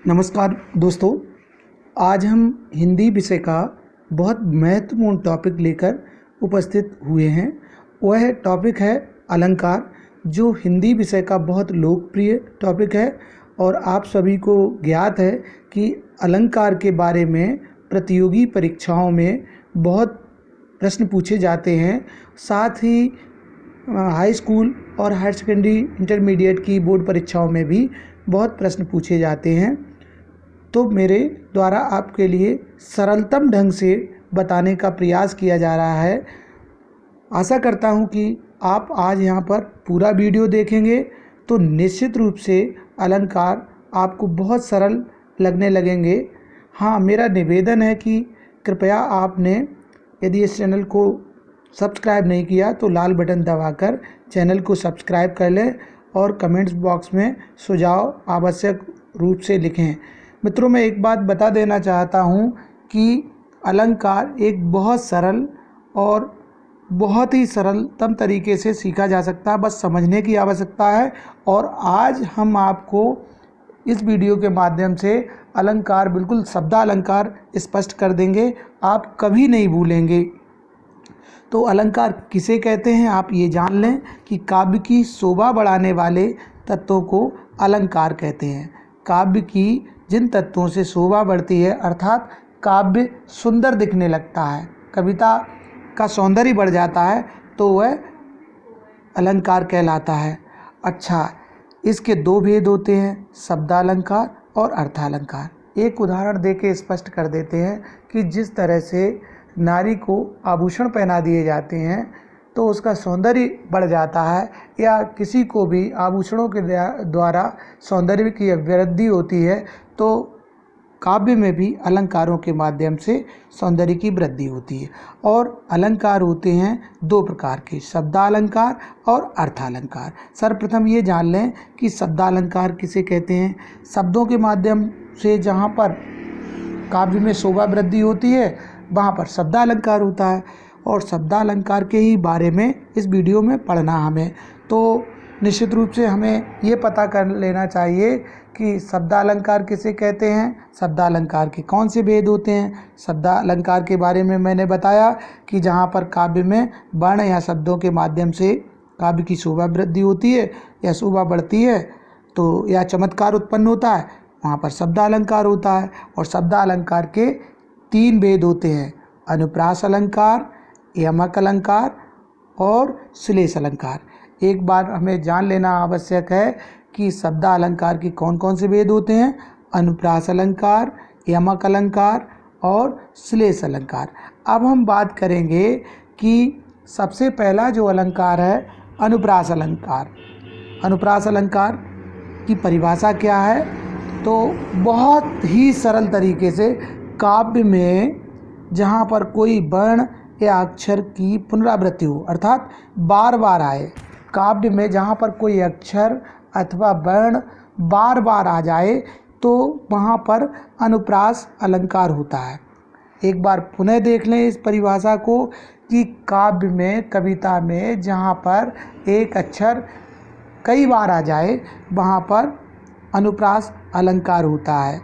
नमस्कार दोस्तों, आज हम हिंदी विषय का बहुत महत्वपूर्ण टॉपिक लेकर उपस्थित हुए हैं। वह टॉपिक है अलंकार, जो हिंदी विषय का बहुत लोकप्रिय टॉपिक है और आप सभी को ज्ञात है कि अलंकार के बारे में प्रतियोगी परीक्षाओं में बहुत प्रश्न पूछे जाते हैं। साथ ही हाई स्कूल और हायर सेकेंडरी इंटरमीडिएट की बोर्ड परीक्षाओं में भी बहुत प्रश्न पूछे जाते हैं। तो मेरे द्वारा आपके लिए सरलतम ढंग से बताने का प्रयास किया जा रहा है। आशा करता हूं कि आप आज यहां पर पूरा वीडियो देखेंगे तो निश्चित रूप से अलंकार आपको बहुत सरल लगने लगेंगे। हाँ, मेरा निवेदन है कि कृपया आपने यदि इस चैनल को सब्सक्राइब नहीं किया तो लाल बटन दबाकर चैनल को सब्सक्राइब कर लें और कमेंट्स बॉक्स में सुझाव आवश्यक रूप से लिखें। मित्रों, मैं एक बात बता देना चाहता हूं कि अलंकार एक बहुत सरल और बहुत ही सरलतम तरीके से सीखा जा सकता है, बस समझने की आवश्यकता है। और आज हम आपको इस वीडियो के माध्यम से अलंकार, बिल्कुल शब्दालंकार स्पष्ट कर देंगे, आप कभी नहीं भूलेंगे। तो अलंकार किसे कहते हैं आप ये जान लें कि काव्य की शोभा बढ़ाने वाले तत्वों को अलंकार कहते हैं। काव्य की जिन तत्वों से शोभा बढ़ती है, अर्थात काव्य सुंदर दिखने लगता है, कविता का सौंदर्य बढ़ जाता है, तो वह अलंकार कहलाता है। अच्छा, इसके दो भेद होते हैं, शब्दालंकार और अर्थालंकार। एक उदाहरण देके स्पष्ट कर देते हैं कि जिस तरह से नारी को आभूषण पहना दिए जाते हैं तो उसका सौंदर्य बढ़ जाता है, या किसी को भी आभूषणों के द्वारा सौंदर्य की वृद्धि होती है, तो काव्य में भी अलंकारों के माध्यम से सौंदर्य की वृद्धि होती है। और अलंकार होते हैं दो प्रकार के, शब्दालंकार और अर्थालंकार। सर्वप्रथम ये जान लें कि शब्दालंकार किसे कहते हैं। शब्दों के माध्यम से जहाँ पर काव्य में शोभा वृद्धि होती है वहाँ पर शब्दालंकार होता है, और शब्दालंकार के ही बारे में इस वीडियो में पढ़ना हमें। तो निश्चित रूप से हमें ये पता कर लेना चाहिए कि शब्दालंकार किसे कहते हैं, शब्दालंकार के कौन से भेद होते हैं। शब्दालंकार के बारे में मैंने बताया कि जहाँ पर काव्य में वर्ण या शब्दों के माध्यम से काव्य की शोभा वृद्धि होती है या शोभा बढ़ती है, तो या चमत्कार उत्पन्न होता है, वहाँ पर शब्दालंकार होता है। और शब्दालंकार के तीन भेद होते हैं, अनुप्रास अलंकार, यमक अलंकार और श्लेष अलंकार। एक बार हमें जान लेना आवश्यक है कि शब्दालंकार के कौन कौन से भेद होते हैं, अनुप्रास अलंकार, यमक अलंकार और श्लेष अलंकार। अब हम बात करेंगे कि सबसे पहला जो अलंकार है, अनुप्रास अलंकार। अनुप्रास अलंकार की परिभाषा क्या है, तो बहुत ही सरल तरीके से काव्य में जहाँ पर कोई वर्ण या अक्षर की पुनरावृत्ति हो, अर्थात बार बार आए, काव्य में जहाँ पर कोई अक्षर अथवा वर्ण बार बार आ जाए तो वहाँ पर अनुप्रास अलंकार होता है। एक बार पुनः देख लें इस परिभाषा को कि काव्य में, कविता में जहाँ पर एक अक्षर कई बार आ जाए वहाँ पर अनुप्रास अलंकार होता है।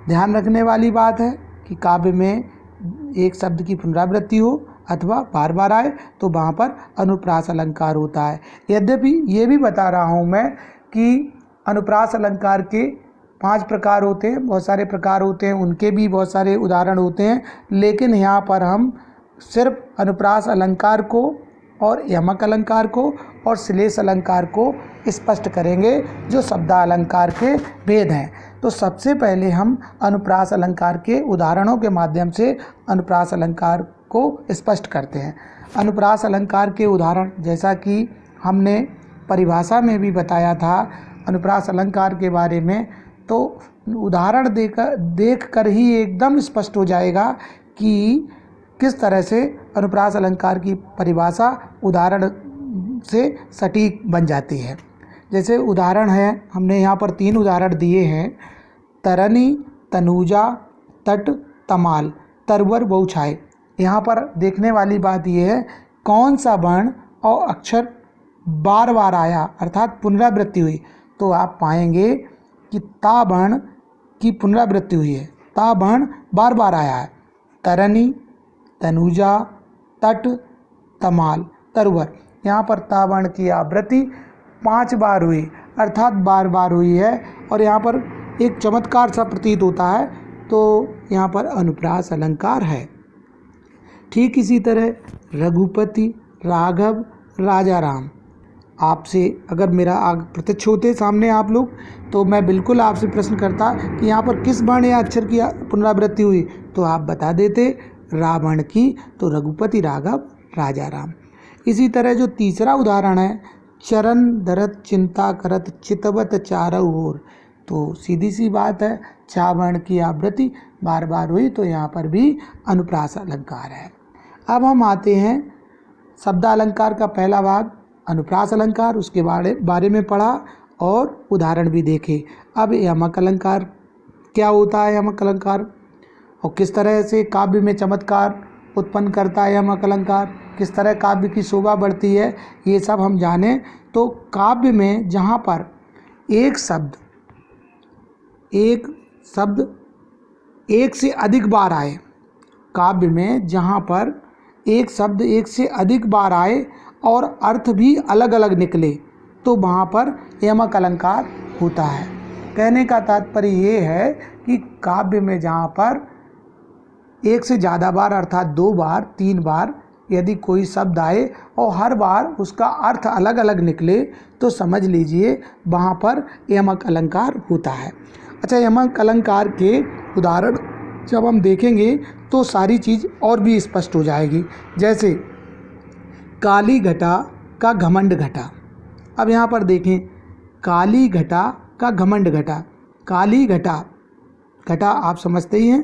ध्यान रखने वाली बात है कि काव्य में एक शब्द की पुनरावृत्ति हो अथवा बार बार आए तो वहाँ पर अनुप्रास अलंकार होता है। यद्यपि ये भी बता रहा हूँ मैं कि अनुप्रास अलंकार के 5 प्रकार होते हैं, बहुत सारे प्रकार होते हैं, उनके भी बहुत सारे उदाहरण होते हैं, लेकिन यहाँ पर हम सिर्फ अनुप्रास अलंकार को और यमक अलंकार को और श्लेष अलंकार को स्पष्ट करेंगे, जो शब्दालंकार के भेद हैं। तो सबसे पहले हम अनुप्रास अलंकार के उदाहरणों के माध्यम से अनुप्रास अलंकार को स्पष्ट करते हैं। अनुप्रास अलंकार के उदाहरण, जैसा कि हमने परिभाषा में भी बताया था अनुप्रास अलंकार के बारे में, तो उदाहरण देख कर ही एकदम स्पष्ट हो जाएगा कि किस तरह से अनुप्रास अलंकार की परिभाषा उदाहरण से सटीक बन जाती है। जैसे उदाहरण है, हमने यहाँ पर 3 उदाहरण दिए हैं, तरनी, तनूजा, तट, तमाल, तरवर, बहुछाए। यहाँ पर देखने वाली बात यह है कौन सा वर्ण और अक्षर बार बार आया, अर्थात पुनरावृत्ति हुई, तो आप पाएंगे कि ता वर्ण की पुनरावृत्ति हुई है। ता वर्ण बार बार आया है। तरनी, तनुजा, तट, तमाल, तरवर। यहाँ पर ता वर्ण की आवृत्ति 5 बार हुई, अर्थात बार बार हुई है। और यहाँ पर एक चमत्कार सा प्रतीत होता है, तो यहाँ पर अनुप्रास अलंकार है। ठीक इसी तरह रघुपति, राघव, राजा राम। आपसे अगर मेरा प्रत्यक्ष होते सामने आप लोग, तो मैं बिल्कुल आपसे प्रश्न करता कि यहाँ पर किस वर्ण या अक्षर की पुनरावृत्ति हुई, तो आप बता देते रावण की, तो रघुपति, राघव, राजा राम। इसी तरह जो तीसरा उदाहरण है, चरण धरत चिंता करत चितवत चारऊ ओर, तो सीधी सी बात है, चा वर्ण की आवृत्ति बार बार हुई, तो यहाँ पर भी अनुप्रास अलंकार है। अब हम आते हैं शब्दालंकार का पहला भाग, अनुप्रास अलंकार, उसके बारे में पढ़ा और उदाहरण भी देखे। अब यमक अलंकार क्या होता है, यमक अलंकार, और किस तरह से काव्य में चमत्कार उत्पन्न करता है यमक अलंकार, किस तरह काव्य की शोभा बढ़ती है, ये सब हम जानें। तो काव्य में जहाँ पर एक शब्द एक से अधिक बार आए, काव्य में जहाँ पर एक शब्द एक से अधिक बार आए और अर्थ भी अलग अलग निकले, तो वहाँ पर यमक अलंकार होता है। कहने का तात्पर्य ये है कि काव्य में जहाँ पर एक से ज़्यादा बार अर्थात 2 बार 3 बार यदि कोई शब्द आए और हर बार उसका अर्थ अलग अलग निकले, तो समझ लीजिए वहाँ पर यमक अलंकार होता है। अच्छा, यमक अलंकार के उदाहरण जब हम देखेंगे तो सारी चीज़ और भी स्पष्ट हो जाएगी। जैसे काली घटा का घमंड घटा। अब यहाँ पर देखें, काली घटा का घमंड घटा। काली घटा, घटा आप समझते ही हैं,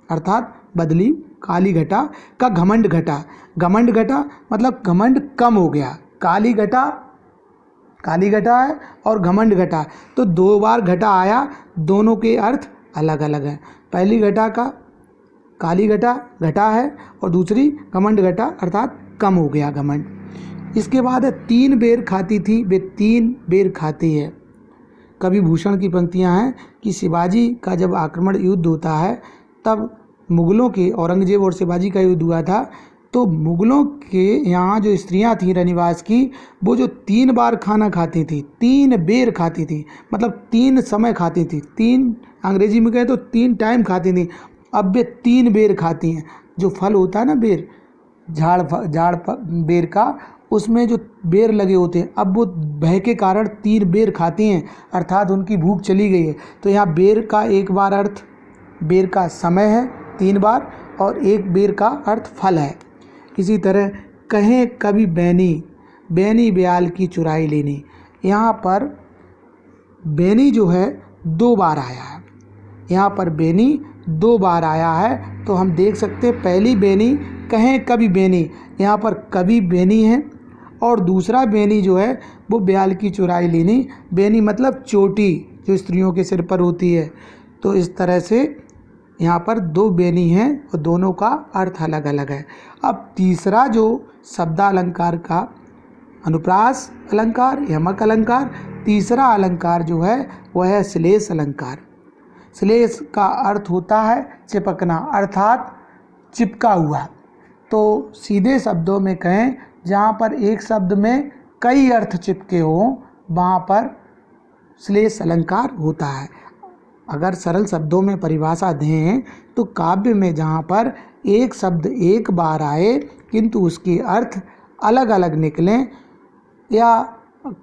अर्थात बदली। काली घटा का घमंड घटा। घमंड घटा मतलब घमंड कम हो गया। काली घटा, काली घटा है और घमंड घटा, तो 2 बार घटा आया, दोनों के अर्थ अलग अलग हैं। पहली घटा का काली घटा घटा है और दूसरी घमंड घटा अर्थात कम हो गया घमंड। इसके बाद है 3 बेर खाती थी वे 3 बेर खाती है। कवि भूषण की पंक्तियां हैं कि शिवाजी का जब आक्रमण युद्ध होता है, तब मुग़लों के, औरंगजेब और शिवाजी का युद्ध हुआ था, तो मुग़लों के यहाँ जो स्त्रियाँ थीं रनिवास की, वो जो 3 बार खाना खाती थी, 3 बेर खाती थी, मतलब 3 समय खाती थी, 3 अंग्रेजी में कहे तो 3 टाइम खाती थी। अब वे 3 बेर खाती हैं। जो फल होता है ना बेर, झाड़ बेर का, उसमें जो बेर लगे होते हैं, अब वो भय के कारण 3 बेर खाती हैं, अर्थात उनकी भूख चली गई है। तो यहाँ बेर का एक बार अर्थ बेर का समय है 3 बार, और एक बेर का अर्थ फल है। इसी तरह कहें कभी बैनी, बैनी ब्याल की चुराई लेनी। यहाँ पर बैनी जो है 2 बार आया है। यहाँ पर बैनी 2 बार आया है, तो हम देख सकते हैं पहली बैनी कहें कभी बैनी, यहाँ पर कभी बैनी है, और दूसरा बैनी जो है वो ब्याल की चुराई लेनी। बैनी मतलब चोटी जो स्त्रियों के सिर पर होती है। तो इस तरह से यहाँ पर 2 बैनी हैं और दोनों का अर्थ अलग अलग है। अब तीसरा जो शब्दालंकार का अनुप्रास अलंकार, यमक अलंकार, तीसरा अलंकार जो है वह है श्लेष अलंकार। श्लेष का अर्थ होता है चिपकना, अर्थात चिपका हुआ। तो सीधे शब्दों में कहें, जहाँ पर एक शब्द में कई अर्थ चिपके हों, वहाँ पर श्लेष अलंकार होता है। अगर सरल शब्दों में परिभाषा दें तो काव्य में जहाँ पर एक शब्द एक बार आए किंतु उसके अर्थ अलग अलग निकलें या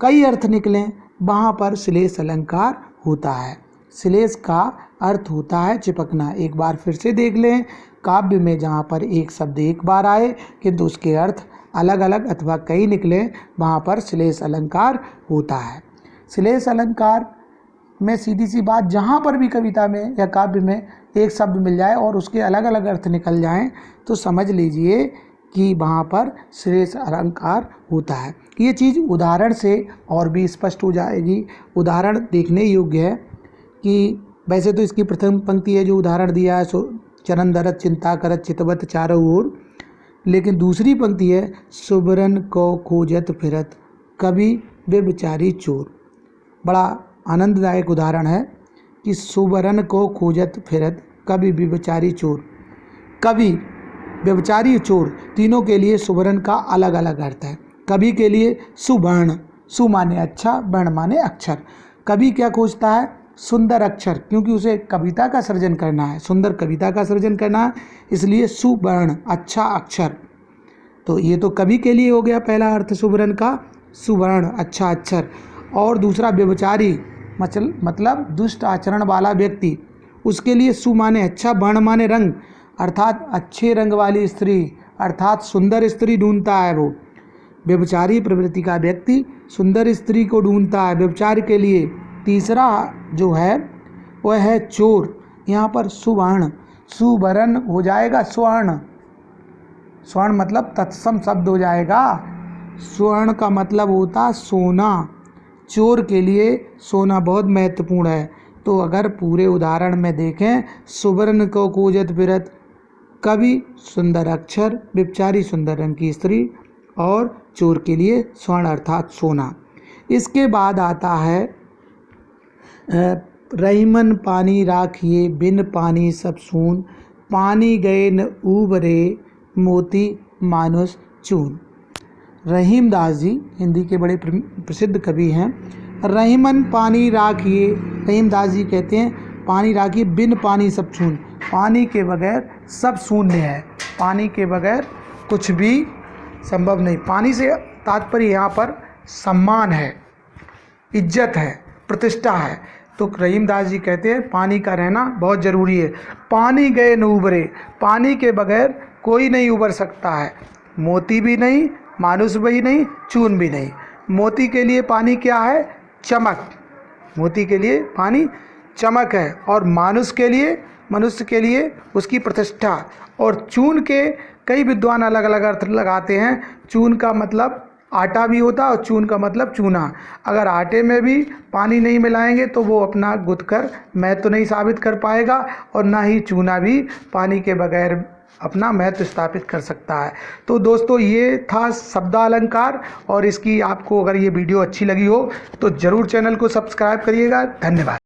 कई अर्थ निकलें, वहाँ पर श्लेष अलंकार होता है। श्लेष का अर्थ होता है चिपकना। एक बार फिर से देख लें, काव्य में जहाँ पर एक शब्द एक बार आए किंतु उसके अर्थ अलग अलग अथवा कई निकलें, वहाँ पर श्लेष अलंकार होता है। श्लेष अलंकार में सीधी सी बात, जहाँ पर भी कविता में या काव्य में एक शब्द मिल जाए और उसके अलग अलग अर्थ निकल जाएं, तो समझ लीजिए कि वहाँ पर श्लेष अलंकार होता है। ये चीज़ उदाहरण से और भी स्पष्ट हो जाएगी। उदाहरण देखने योग्य है कि वैसे तो इसकी प्रथम पंक्ति है जो उदाहरण दिया है, सो चरण धरत चिंता करत चितवत चारों ओर, लेकिन दूसरी पंक्ति है सुबरन को खोजत फिरत कभी बेचारी चोर। बड़ा आनंददायक उदाहरण है कि सुबरन को खोजत फिरत कवि व्यभिचारी चोर। कवि, व्यभिचारी, चोर, तीनों के लिए सुबरन का अलग अलग अर्थ है। कवि के लिए सुवर्ण, सु माने अच्छा, वर्ण माने अक्षर। कवि क्या खोजता है? सुंदर अक्षर, क्योंकि उसे कविता का सृजन करना है, सुंदर कविता का सृजन करना है, इसलिए सुवर्ण, अच्छा अक्षर। तो ये तो कवि के लिए हो गया पहला अर्थ सुबरन का, सुवर्ण, अच्छा अक्षर। और दूसरा व्यभिचारी, मतलब दुष्ट आचरण वाला व्यक्ति, उसके लिए सु माने अच्छा, वर्ण माने रंग, अर्थात अच्छे रंग वाली स्त्री, अर्थात सुंदर स्त्री ढूंढता है वो। व्यभिचारी प्रवृत्ति का व्यक्ति सुंदर स्त्री को ढूंढता है व्यभिचार के लिए। तीसरा जो है वह है चोर। यहाँ पर सुवर्ण, सुवर्ण हो जाएगा स्वर्ण, स्वर्ण मतलब तत्सम शब्द हो जाएगा। स्वर्ण का मतलब होता सोना। चोर के लिए सोना बहुत महत्वपूर्ण है। तो अगर पूरे उदाहरण में देखें, सुवर्ण को खोजत फिरत कवि सुंदर अक्षर, व्यभिचारी सुंदर रंग की स्त्री, और चोर के लिए स्वर्ण अर्थात सोना। इसके बाद आता है रहीमन पानी राखिए बिन पानी सब सून, पानी गए न उबरे मोती मानुष चून। रहीमदास जी हिंदी के बड़े प्रसिद्ध कवि हैं। रहीमन पानी राखिए, रहीमदास जी कहते हैं पानी राखिए बिन पानी सब शून्य, पानी के बगैर सब शून्य है, पानी के बगैर कुछ भी संभव नहीं। पानी से तात्पर्य यहाँ पर सम्मान है, इज्जत है, प्रतिष्ठा है। तो रहीमदास जी कहते हैं पानी का रहना बहुत ज़रूरी है। पानी गए न उबरे, पानी के बगैर कोई नहीं उबर सकता है, मोती भी नहीं, मानुष भी नहीं, चून भी नहीं। मोती के लिए पानी क्या है? चमक, मोती के लिए पानी चमक है। और मानुष के लिए, मनुष्य के लिए उसकी प्रतिष्ठा। और चून के कई विद्वान अलग अलग अर्थ लगाते हैं। चून का मतलब आटा भी होता है और चून का मतलब चूना। अगर आटे में भी पानी नहीं मिलाएंगे तो वो अपना गुथकर महत्व नहीं साबित कर पाएगा, और ना ही चूना भी पानी के बगैर अपना महत्व स्थापित कर सकता है। तो दोस्तों ये था शब्दालंकार, और इसकी आपको अगर ये वीडियो अच्छी लगी हो तो ज़रूर चैनल को सब्सक्राइब करिएगा। धन्यवाद।